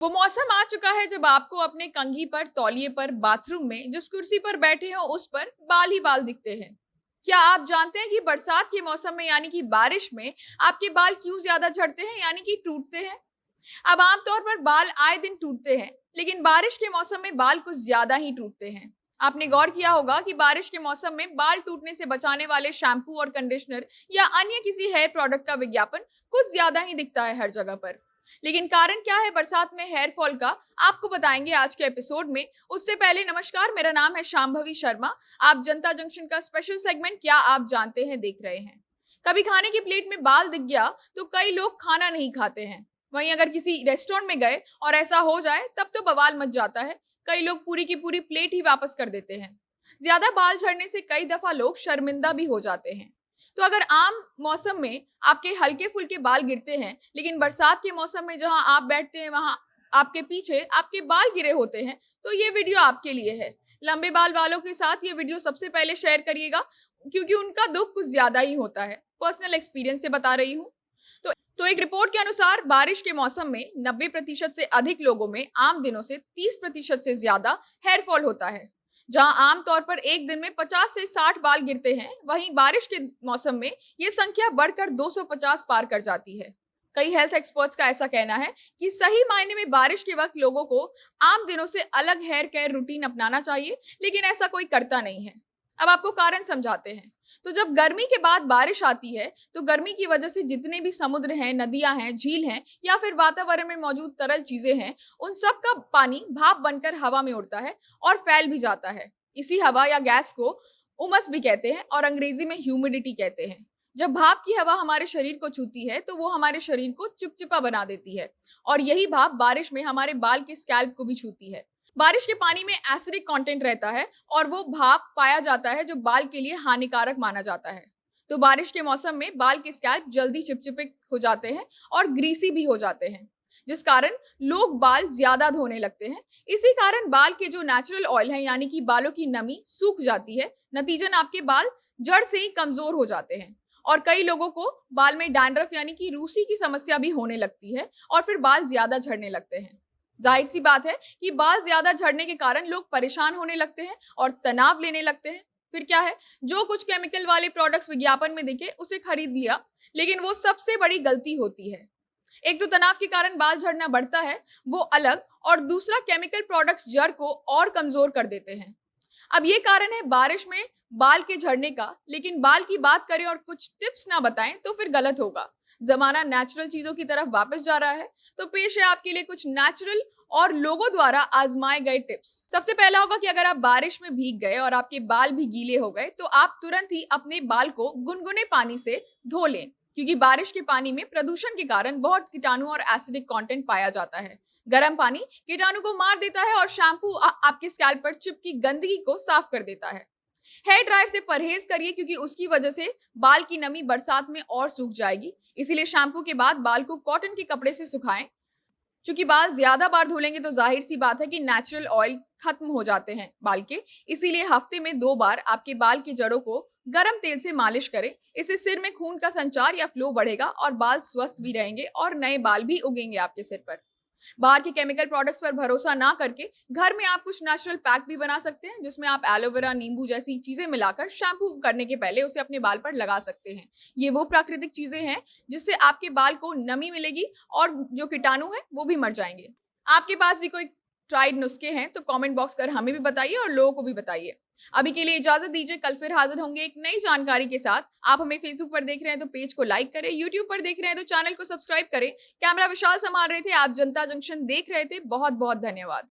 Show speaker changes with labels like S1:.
S1: वो मौसम आ चुका है जब आपको अपने कंघी पर, तौलिए पर, बाथरूम में जिस कुर्सी पर बैठे हो उस पर बाल ही बाल दिखते हैं। क्या आप जानते हैं कि बरसात के मौसम में यानी कि बारिश में आपके बाल क्यों ज्यादा झड़ते हैं यानी कि टूटते हैं? अब आमतौर पर बाल आए दिन टूटते हैं, लेकिन बारिश के मौसम में बाल कुछ ज्यादा ही टूटते हैं। आपने गौर किया होगा कि बारिश के मौसम में बाल टूटने से बचाने वाले शैम्पू और कंडीशनर या अन्य किसी हेयर प्रोडक्ट का विज्ञापन कुछ ज्यादा ही दिखता है हर जगह पर। लेकिन कारण क्या है बरसात में हेयर फॉल का, आपको बताएंगे आज के एपिसोड में। उससे पहले नमस्कार, मेरा नाम है शांभवी शर्मा। आप जनता जंक्शन का स्पेशल सेगमेंट क्या आप जानते हैं देख रहे हैं। कभी खाने की प्लेट में बाल दिख गया तो कई लोग खाना नहीं खाते हैं। वहीं अगर किसी रेस्टोरेंट में गए और ऐसा हो जाए तब तो बवाल मच जाता है। कई लोग पूरी की पूरी प्लेट ही वापस कर देते हैं। ज्यादा बाल झड़ने से कई दफा लोग शर्मिंदा भी हो जाते हैं। तो अगर आम मौसम में आपके हल्के फुल्के बाल गिरते हैं, लेकिन बरसात के मौसम में जहां आप बैठते हैं वहां आपके पीछे आपके बाल गिरे होते हैं, तो ये वीडियो आपके लिए है। लंबे बाल वालों के साथ ये वीडियो सबसे पहले शेयर करिएगा, क्योंकि उनका दुख कुछ ज्यादा ही होता है। पर्सनल एक्सपीरियंस से बता रही हूँ। तो एक रिपोर्ट के अनुसार बारिश के मौसम में 90% से अधिक लोगों में आम दिनों से 30% से ज्यादा हेयर फॉल होता है। जहां आमतौर पर एक दिन में 50 से 60 बाल गिरते हैं, वहीं बारिश के मौसम में ये संख्या बढ़कर 250 पार कर जाती है। कई हेल्थ एक्सपर्ट्स का ऐसा कहना है कि सही मायने में बारिश के वक्त लोगों को आम दिनों से अलग हेयर केयर रूटीन अपनाना चाहिए, लेकिन ऐसा कोई करता नहीं है। अब आपको कारण समझाते हैं। तो जब गर्मी के बाद बारिश आती है, तो गर्मी की वजह से जितने भी समुद्र हैं, नदियां हैं, झील हैं या फिर वातावरण में मौजूद तरल चीजें हैं, उन सब का पानी भाप बनकर हवा में उड़ता है और फैल भी जाता है। इसी हवा या गैस को उमस भी कहते हैं और अंग्रेजी में ह्यूमिडिटी कहते हैं। जब भाप की हवा हमारे शरीर को छूती है तो वो हमारे शरीर को चिपचिपा बना देती है, और यही भाप बारिश में हमारे बाल के स्कैल्प को भी छूती है। बारिश के पानी में एसिडिक कंटेंट रहता है और वो भाप पाया जाता है जो बाल के लिए हानिकारक माना जाता है। तो बारिश के मौसम में बाल के स्कैल्प जल्दी चिपचिपे हो जाते हैं और ग्रीसी भी हो जाते हैं, जिस कारण लोग बाल ज्यादा धोने लगते हैं। इसी कारण बाल के जो नेचुरल ऑयल है यानी कि बालों की नमी सूख जाती है। नतीजन आपके बाल जड़ से ही कमजोर हो जाते हैं, और कई लोगों को बाल में डैंड्रफ यानी कि रूसी की समस्या भी होने लगती है और फिर बाल ज्यादा झड़ने लगते हैं। जाहिर सी बात है कि बाल ज्यादा झड़ने के कारण लोग परेशान होने लगते हैं और तनाव लेने लगते हैं। फिर क्या है, जो कुछ केमिकल वाले प्रोडक्ट्स विज्ञापन में दिखे उसे खरीद लिया, लेकिन वो सबसे बड़ी गलती होती है। एक तो तनाव के कारण बाल झड़ना बढ़ता है, वो अलग, और दूसरा केमिकल प्रोडक्ट्स जड़ को और कमजोर कर देते हैं। अब ये कारण है बारिश में बाल के झड़ने का, लेकिन बाल की बात करें और कुछ टिप्स ना बताएं तो फिर गलत होगा। जमाना नेचुरल चीजों की तरफ वापस जा रहा है, तो पेश है आपके लिए कुछ नेचुरल और लोगों द्वारा आजमाए गए टिप्स। सबसे पहला होगा कि अगर आप बारिश में भीग गए और आपके बाल भी गीले हो गए, तो आप तुरंत ही अपने बाल को गुनगुने पानी से धो लें, क्योंकि बारिश के पानी में प्रदूषण के कारण बहुत कीटाणु और एसिडिक कंटेंट पाया जाता है। गर्म पानी कीटाणु को मार देता है और शैम्पू आपके स्कैल्प पर चिपकी गंदगी को साफ कर देता है। हेयर ड्रायर से परहेज करिए, क्योंकि उसकी वजह से बाल की नमी बरसात में और सूख जाएगी। इसीलिए शैम्पू के बाद बाल को कॉटन के कपड़े से सुखाएं। चूंकि बाल ज्यादा बार धोलेंगे तो जाहिर सी बात है कि नेचुरल ऑयल खत्म हो जाते हैं बाल के। इसीलिए हफ्ते में 2 बार आपके बाल की जड़ों को गर्म तेल से मालिश करें। इससे सिर में खून का संचार या फ्लो बढ़ेगा और बाल स्वस्थ भी रहेंगे और नए बाल भी उगेंगे आपके सिर पर। बाहर के केमिकल प्रोडक्ट्स पर भरोसा ना करके घर में आप कुछ नेचुरल पैक भी बना सकते हैं, जिसमें आप एलोवेरा, नींबू जैसी चीजें मिलाकर शैम्पू करने के पहले उसे अपने बाल पर लगा सकते हैं। ये वो प्राकृतिक चीजें हैं जिससे आपके बाल को नमी मिलेगी और जो कीटाणु है वो भी मर जाएंगे। आपके पास भी कोई ट्राइड नुस्खे हैं तो कमेंट बॉक्स कर हमें भी बताइए और लोगों को भी बताइए। अभी के लिए इजाजत दीजिए, कल फिर हाजिर होंगे एक नई जानकारी के साथ। आप हमें फेसबुक पर देख रहे हैं तो पेज को लाइक करें, यूट्यूब पर देख रहे हैं तो चैनल को सब्सक्राइब करें। कैमरा विशाल संभाल रहे थे, आप जनता जंक्शन देख रहे थे। बहुत बहुत धन्यवाद।